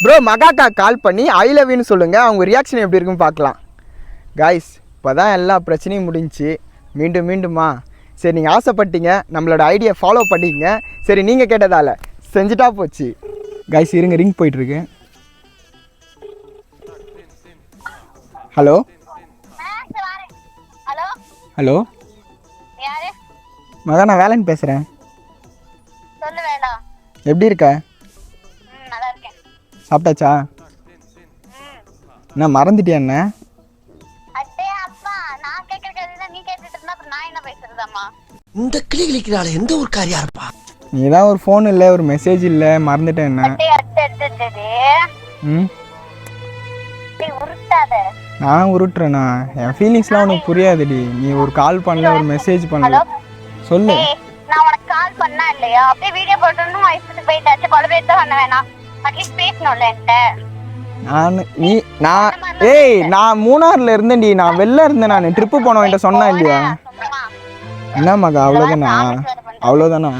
Bro மகாக்கா கால் பண்ணி I love யூன்னு சொல்லுங்கள், அவங்க ரியாக்ஷன் எப்படி இருக்குன்னு பார்க்கலாம். காய்ஸ் இப்போ தான் எல்லா பிரச்சனையும் முடிஞ்சு மீண்டுமா சரி நீங்கள் ஆசைப்பட்டீங்க, நம்மளோட ஐடியா ஃபாலோ பண்ணிக்கங்க. சரி நீங்கள் கேட்டதால் செஞ்சுட்டா போச்சு. காய்ஸ் இருங்க, ரிங் போயிட்டுருக்கு. ஹலோ ஹலோ மகா, நான் வேலைன்னு பேசுகிறேன். எப்படி இருக்க? சாப்பிட்டாச்சா? என்ன மறந்துட்டியா என்ன? இந்த கிளி கிளிக்கிறாள் எந்த ஒரு காரியா இருப்பா? நீ தான் ஒரு ஃபோன் இல்லை, ஒரு மெசேஜ் இல்லை, மறந்துட்டேன் என்ன? ம் நான் உருட்டுறேண்ணா, என் ஃபீலிங்ஸ்லாம் உனக்கு புரியாதுடி. நீ ஒரு கால் பண்ணல, ஒரு மெசேஜ் பண்ணல. சொல்லு. நான் உனக்கு கால் பண்ணா இல்லையா, அப்படியே வீடியோ போட்டோன்னு வயசுக்கு போயிட்டாச்சு. கொலபேட் தான் பண்ண வேணாம், அட்லீஸ்ட் பேசணும்ல என்கிட்ட. நான் மூணாறுல இருந்தேன்டி, நான் வெளில இருந்தேன். நான் ட்ரிப்பு போனவன்ட்ட சொன்னா இல்லையா? என்ன மகா, அவ்வளோதானா?